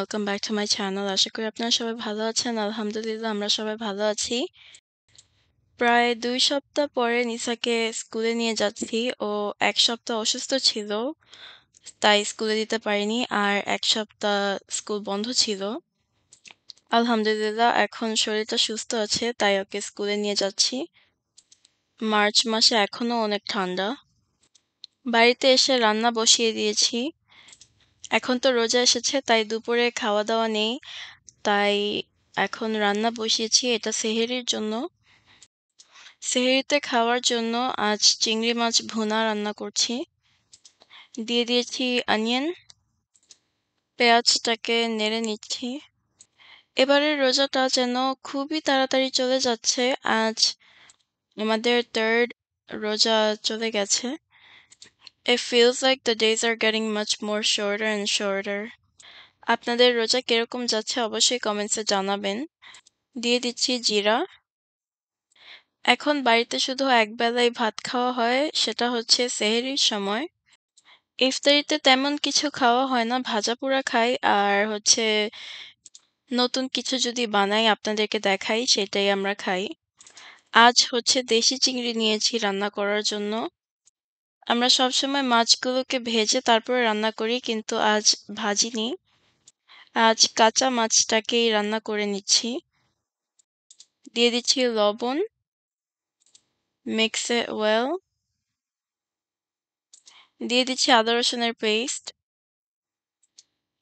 Welcome back to my channel. আশা করি আপনারা সবাই ভালো আছেন। আলহামদুলিল্লাহ আমরা সবাই ভালো আছি। প্রায় ২ সপ্তাহ পরে নিসাকে স্কুলে নিয়ে যাচ্ছি। ও ১ সপ্তাহ অসুস্থ ছিল। তাই স্কুলে দিতে পারিনি। আর ১ সপ্তাহ স্কুল বন্ধ ছিল। আলহামদুলিল্লাহ এখন শরীরটা সুস্থ আছে তাই ওকে স্কুলে নিয়ে যাচ্ছি। মার্চ মাসে এখনো অনেক ঠান্ডা। বাড়িতে এসে রান্না বসিয়ে দিয়েছি। এখন তো রোজা এসেছে তাই দুপুরে খাওয়া-দাওয়া নেই। তাই এখন রান্না বসিয়েছি এটা সেহরির জন্য। সেহরিতে খাওয়ার জন্য আজ চিংড়ি মাছ ভুনা রান্না করছি। দিয়ে দিয়েছি অনিয়ন, পেঁয়াজটাকে নেড়ে নিচ্ছি। এবারের রোজাটা যেন খুবই তাড়াতাড়ি চলে যাচ্ছে। আজ আমাদের 3rd রোজা চলে গেছে। It feels like the days are getting much more shorter and shorter. আপনাদের রোজা কিরকম যাচ্ছে অবশ্যই কমেন্টসে জানাবেন। দিয়ে দিচ্ছি জিরা। এখন বাড়িতে শুধু একবেলাই ভাত খাওয়া হয়, সেটা হচ্ছে সেহরির সময়। ইফতারিতে তেমন কিছু খাওয়া হয় না, ভাজা-পোড়া খাই আর হচ্ছে নতুন কিছু যদি বানাই আপনাদেরকে দেখাই সেটাই আমরা খাই। আজ হচ্ছে দেশি চিংড়ি নিয়েছি রান্না করার জন্য। আমরা সবসময় মাছগুলোকে ভেজে তারপরে রান্না করি কিন্তু আজ ভাজিনি। আজ কাঁচা মাছটাকেই রান্না করে নিচ্ছি। দিয়ে দিচ্ছি লবণ, মিক্স ইট ওয়েল। দিয়ে দিচ্ছি আদা রসুনের পেস্ট।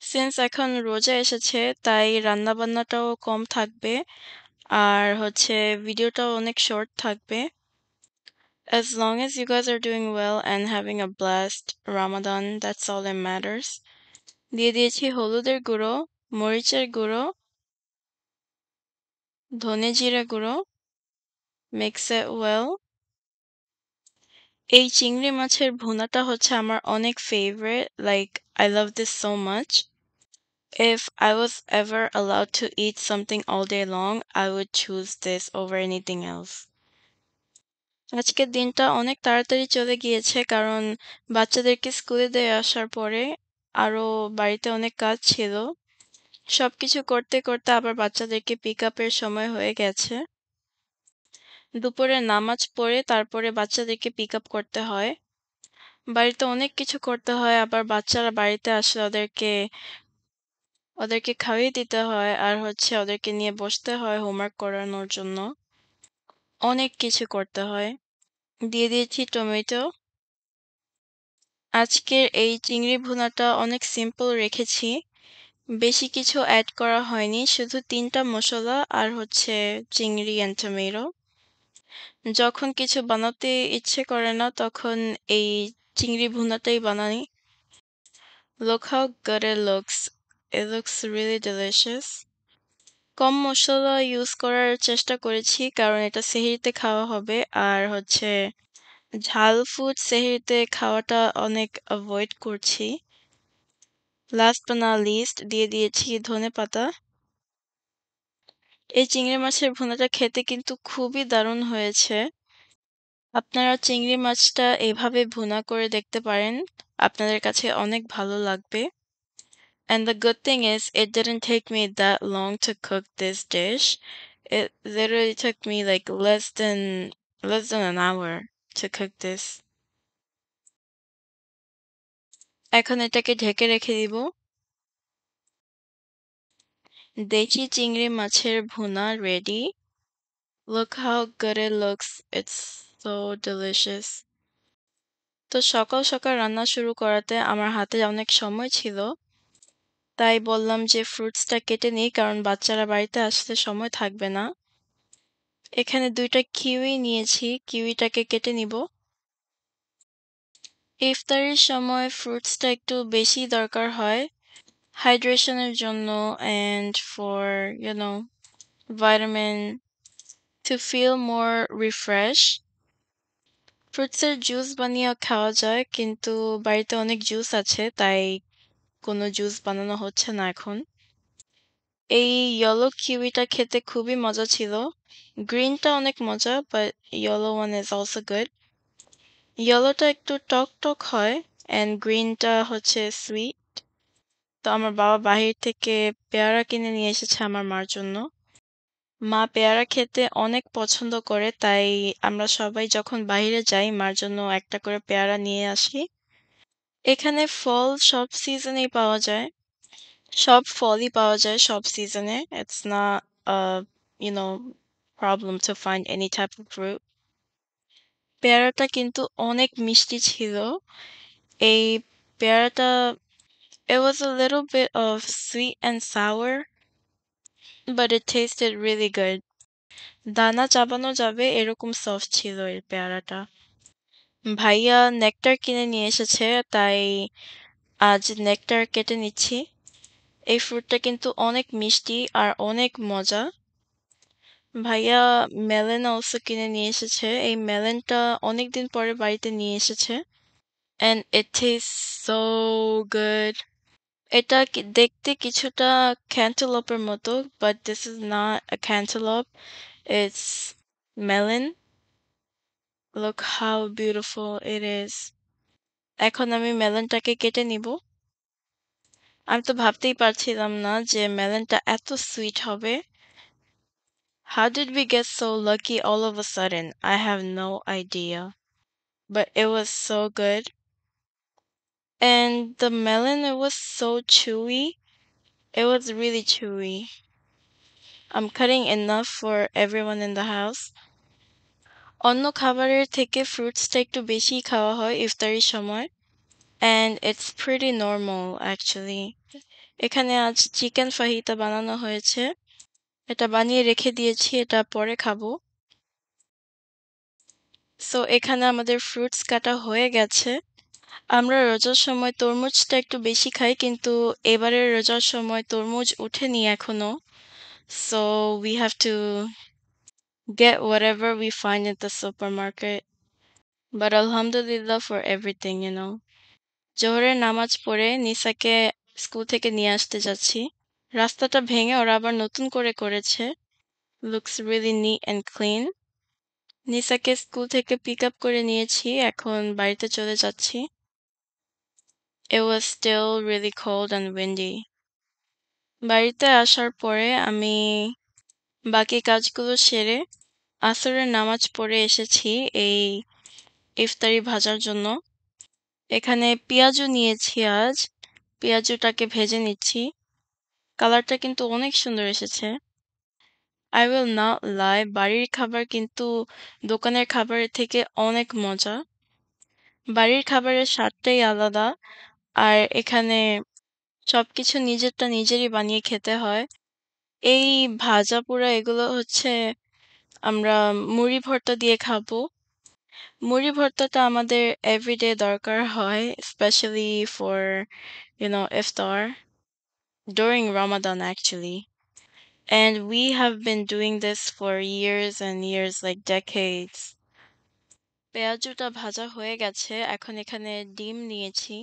সিন্স এখন রোজা এসেছে তাই রান্নাবান্নাটাও কম থাকবে আর হচ্ছে ভিডিওটাও অনেক শর্ট থাকবে। As long as you guys are doing well and having a blessed Ramadan, that's all that matters. দিয়ে দিয়েছি হলুদের গুঁড়ো, মরিচের গুঁড়ো, ধনে জিরে গুঁড়ো, mix it well. এই চিংড়ি মাছের ভুনাটা হচ্ছে আমার অনেক favorite, like I love this so much. If I was ever allowed to eat something all day long, I would choose this over anything else. আজকের দিনটা অনেক তাড়াতাড়ি চলে গিয়েছে কারণ বাচ্চাদেরকে স্কুলে দিয়ে আসার পরে আরো বাড়িতে অনেক কাজ ছিল। সবকিছু করতে করতে আবার বাচ্চাদেরকে পিক আপের সময় হয়ে গেছে। দুপুরে নামাজ পড়ে তারপরে বাচ্চাদেরকে পিক আপ করতে হয়। বাড়িতে অনেক কিছু করতে হয় আবার বাচ্চারা বাড়িতে আসলে ওদেরকে খাইয়ে দিতে হয় আর হচ্ছে ওদেরকে নিয়ে বসতে হয় হোমওয়ার্ক করানোর জন্য। অনেক কিছু করতে হয়। দিয়ে দিয়েছি টমেটো। আজকের এই চিংড়ি ভুনাটা অনেক সিম্পল রেখেছি। বেশি কিছু অ্যাড করা হয়নি। শুধু ৩ টা মসলা আর হচ্ছে চিংড়ি অ্যান্ড টমেটো। যখন কিছু বানাতে ইচ্ছে করে না তখন এই চিংড়ি ভুনাটাই বানাই। Look how good it looks. It looks really delicious. কম মসলা ইউজ করার চেষ্টা করেছি কারণ এটা সেহরিতে খাওয়া হবে আর হচ্ছে ঝাল ফুড সেহরিতে খাওয়াটা অনেক অ্যাভয়েড করছি। লাস্ট বাট নট লিস্ট দিয়ে দিয়েছি ধনেপাতা। এই চিংড়ি মাছের ভুনাটা খেতে কিন্তু খুবই দারুণ হয়েছে। আপনারা চিংড়ি মাছটা এভাবে ভুনা করে দেখতে পারেন। আপনাদের কাছে অনেক ভালো লাগবে। And the good thing is it didn't take me that long to cook this dish. It literally took me like less than an hour to cook this. এখন এটাকে ঢেকে রেখে দিব। দেশি চিংড়ি মাছের ভুনা ready. Look how good it looks. It's so delicious. তো সকাল সকাল রান্না শুরু করাতে আমার হাতে অনেক সময় ছিল। তাই বললাম যে ফ্রুটসটা কেটে নিই কারণ বাচ্চারা বাড়িতে আসতে সময় থাকবে না। এখানে ২ টা কিউই নিয়েছি, কিউইটাকে কেটে নিব। ইফতারির সময় ফ্রুটসটা একটু বেশি দরকার হয় হাইড্রেশনের জন্য and for vitamin to feel more refreshed. ফ্রুটসের জুস বানিয়েও খাওয়া যায় কিন্তু বাড়িতে অনেক জুস আছে তাই কোনো জুস বানানো হচ্ছে না এখন। এই ইয়েলো কিউইটা খেতে খুবই মজা ছিল। গ্রিনটা অনেক মজা but yellow one is also good. ইয়েলোটা একটু টক টক হয় অ্যান্ড গ্রিনটা হচ্ছে সুইট। তো আমার বাবা বাহির থেকে পেয়ারা কিনে নিয়ে এসেছে আমার মার জন্য। মা পেয়ারা খেতে অনেক পছন্দ করে, তাই আমরা সবাই যখন বাহিরে যাই মার জন্য একটা করে পেয়ারা নিয়ে আসি। এখানে ফল সব সিজনেই পাওয়া যায়। সব ফলই পাওয়া যায় সব সিজনে। It's not a, you know, problem to find any type of fruit. পেয়ারাটা কিন্তু অনেক মিষ্টি ছিল। এই পেয়ারাটা, it was a little bit of sweet and sour, but it tasted really good. দানা চাবানো যাবে এরকম সফট ছিল এই পেয়ারাটা। ভাইয়া নেকটার কিনে নিয়ে এসেছে, তাই আজ নেকটার কেটে নিচ্ছি। এই ফ্রুটটা কিন্তু অনেক মিষ্টি আর অনেক মজা। ভাইয়া মেলন অলসো কিনে নিয়ে এসেছে। এই মেলনটা অনেকদিন পরে বাড়িতে নিয়ে এসেছে। And it tastes so good. এটা দেখতে কিছুটা ক্যান্টালপের মতো, but this is not a cantaloupe. It's melon. Look how beautiful it is. এখন আমি মেলনটাকে কেটে নিব। আমি তো ভাবতেই পারছিলাম না যে মেলনটা এত সুইট হবে। How did we get so lucky all of a sudden? I have no idea. But it was so good. And the melon, it was so chewy. It was really chewy. I'm cutting enough for everyone in the house. অন্য খাবারের থেকে ফ্রুটসটা একটু বেশিই খাওয়া হয় ইফতারির সময়। And it's pretty normal actually. এখানে আজ চিকেন ফাহিতা বানানো হয়েছে। এটা বানিয়ে রেখে দিয়েছি, এটা পরে খাবো। সো এখানে আমাদের ফ্রুটস কাটা হয়ে গেছে। আমরা রোজার সময় তরমুজটা একটু বেশি খাই, কিন্তু এবারের রোজার সময় তরমুজ ওঠেনি এখনো। So we have to get whatever we find at the supermarket. But alhamdulillah for everything, you know. জোহরের নামাজ পড়ে নিসাকে স্কুল থেকে নিয়ে আসতে যাচ্ছি। রাস্তাটা ভেঙে ওরা আবার নতুন করে করেছে। Looks really neat and clean. নিসাকে স্কুল থেকে পিক আপ করে নিয়েছি, এখন বাড়িতে চলে যাচ্ছি। It was still really cold and windy. বাড়িতে আসার পরে আমি বাকি কাজগুলো সেরে আসরের নামাজ পড়ে এসেছি এই ইফতারি ভাজার জন্য। এখানে পেঁয়াজু নিয়েছি আজ। পেঁয়াজুটাকে ভেজে নিচ্ছি। কালারটা কিন্তু অনেক সুন্দর এসেছে। I will not lie, বাড়ির খাবার কিন্তু দোকানের খাবারের থেকে অনেক মজা। বাড়ির খাবারের স্বাদটাই আলাদা। আর এখানে সবকিছু নিজেরটা নিজেরই বানিয়ে খেতে হয়। এই ভাজা পোড়া এগুলো হচ্ছে আমরা মুড়ি ভর্তা দিয়ে খাবো। মুড়ি ভর্তাটা আমাদের এভরিডে দরকার হয়, specially for iftar during Ramadan actually. And we have been doing this for years and years, like decades. পেঁয়াজুটা ভাজা হয়ে গেছে, এখন এখানে ডিম নিয়েছি।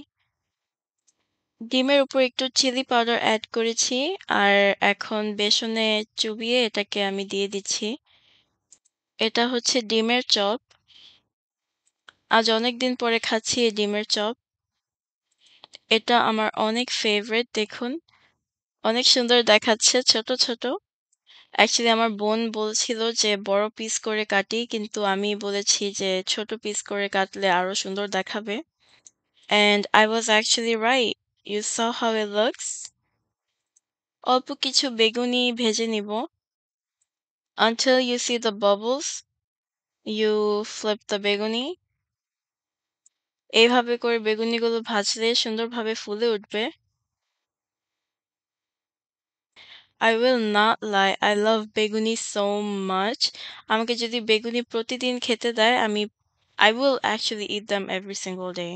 ডিমের উপর একটু চিলি পাউডার অ্যাড করেছি, আর এখন বেসনে চুবিয়ে এটাকে আমি দিয়ে দিচ্ছি। এটা হচ্ছে ডিমের চপ। আজ অনেকদিন পরে খাচ্ছি এই ডিমের চপ। এটা আমার অনেক ফেভারিট। দেখুন, অনেক সুন্দর দেখাচ্ছে ছোট ছোট। অ্যাকচুয়ালি আমার বোন বলছিল যে বড় পিস করে কাটি, কিন্তু আমি বলেছি যে ছোট পিস করে কাটলে আরো সুন্দর দেখাবে। And I was actually right. You saw how it looks? অল্প কিছু বেগুনি ভেজে নিব। Until you see the bubbles, you flip the বেগুনি। এইভাবে করে বেগুনিগুলো ভাজলে সুন্দরভাবে ফুলে উঠবে। I will not lie, I love বেগুনি so much. আমাকে যদি বেগুনি প্রতিদিন খেতে দেয়, I will actually eat them every single day.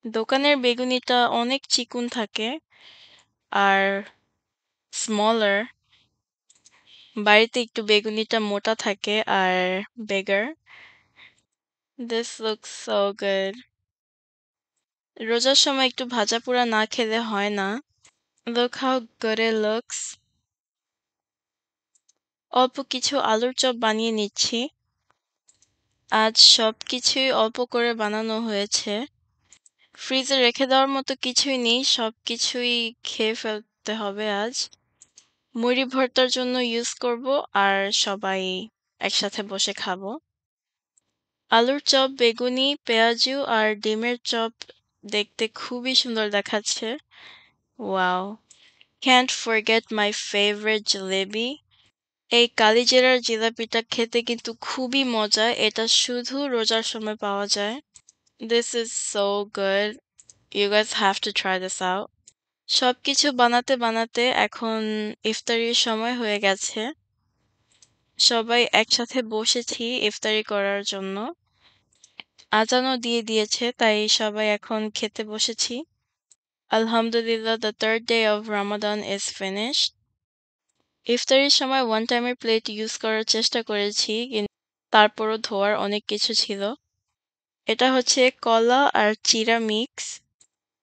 দোকানের বেগুনিটা অনেক চিকুন থাকে আর স্মলার। বাড়িতে একটু বেগুনিটা মোটা থাকে আর bigger. This looks so good. রোজার সময় একটু ভাজা পোড়া না খেলে হয় না। Look how good it looks. অল্প কিছু আলুর চপ বানিয়ে নিচ্ছি। আজ সবকিছুই অল্প করে বানানো হয়েছে। ফ্রিজে রেখে দেওয়ার মতো কিছুই নেই, সবকিছুই খেয়ে ফেলতে হবে আজ। মুড়ি ভর্তার জন্য ইউজ করব আর সবাই একসাথে বসে খাবো। আলুর চপ, বেগুনি, পেঁয়াজু আর ডিমের চপ দেখতে খুবই সুন্দর দেখাচ্ছে। Wow! Can't forget my favorite jalebi. এই কালিজিরার জিলাপিটা খেতে কিন্তু খুবই মজা। এটা শুধু রোজার সময় পাওয়া যায়। This is so good. You guys have to try this out. সবকিছু বানাতে বানাতে এখন ইফতারির সময় হয়ে গেছে। সবাই একসাথে বসেছি ইফতারি করার জন্য। আজানও দিয়ে দিয়েছে, তাই সবাই এখন খেতে বসেছি। আলহামদুলিল্লাহ, the third day of Ramadan is finished. ইফতারির সময় ওয়ান টাইমের প্লেট ইউজ করার চেষ্টা করেছি, কিন্তু তারপরও ধোয়ার অনেক কিছু ছিল। এটা হচ্ছে কলা আর চিড়া মিক্স।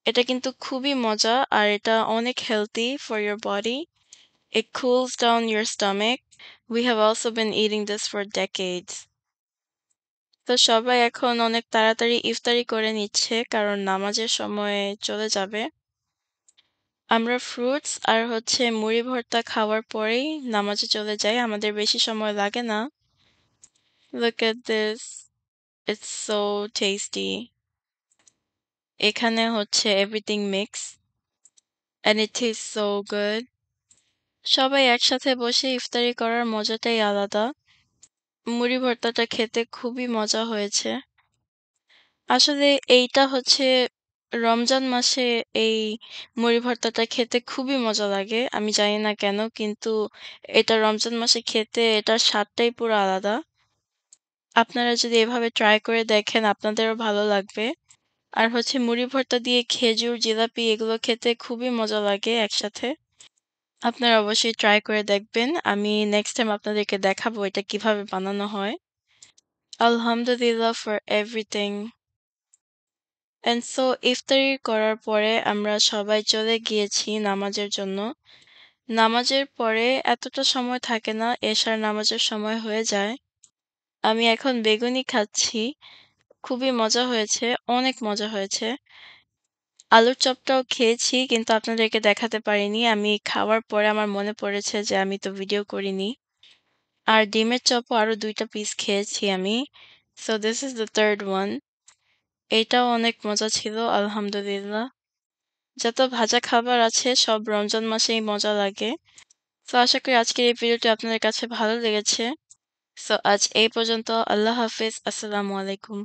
এটা কিন্তু খুবই মজা আর এটা অনেক healthy for your body. It cools down your stomach. We have also been eating this for decades. তো সবাই এখন অনেক তাড়াতাড়ি ইফতারি করে নিচ্ছে কারণ নামাজের সময় চলে যাবে। আমরা ফ্রুটস আর হচ্ছে মুড়ি ভর্তা খাওয়ার পরেই নামাজে চলে যাই। আমাদের বেশি সময় লাগে না। Look at this. It's so tasty. এখানে হচ্ছে everything mix and it tastes so good. সবাই একসাথে বসে ইফতারি করার মজাটাই আলাদা। মুড়ি ভর্তাটা খেতে খুবই মজা হয়েছে। আসলে এইটা হচ্ছে রমজান মাসে এই মুড়ি ভর্তাটা খেতে খুবই মজা লাগে। আমি জানি না কেন? কিন্তু এটা রমজান মাসে খেতে এটার স্বাদটাই পুরো আলাদা। আপনারা যদি এভাবে ট্রাই করে দেখেন আপনাদেরও ভালো লাগবে। আর হচ্ছে মুড়ি ভর্তা দিয়ে খেজুর, জিলাপি এগুলো খেতে খুবই মজা লাগে একসাথে। আপনারা অবশ্যই ট্রাই করে দেখবেন। আমি নেক্সট টাইম আপনাদেরকে দেখাবো এটা কিভাবে বানানো হয়। আলহামদুলিল্লাহ ফর এভরিথিং। অ্যান্ড সো ইফতারি করার পরে আমরা সবাই চলে গিয়েছি নামাজের জন্য। নামাজের পরে এতটা সময় থাকে না, এশার নামাজের সময় হয়ে যায়। আমি এখন বেগুনি খাচ্ছি। খুবই মজা হয়েছে, অনেক মজা হয়েছে। আলুর চপটাও খেয়েছি কিন্তু আপনাদেরকে দেখাতে পারিনি। আমি খাওয়ার পরে আমার মনে পড়েছে যে আমি তো ভিডিও করিনি। আর ডিমের চপও আরো ২ টা পিস খেয়েছি আমি। So this is the third one. এটাও অনেক মজা ছিল আলহামদুলিল্লাহ। যত ভাজা খাবার আছে সব রমজান মাসেই মজা লাগে। সো আশা করি আজকের এই ভিডিওটি আপনাদের কাছে ভালো লেগেছে। সো আজ এই পর্যন্ত। আল্লাহ হাফেজ। আসসালামু আলাইকুম।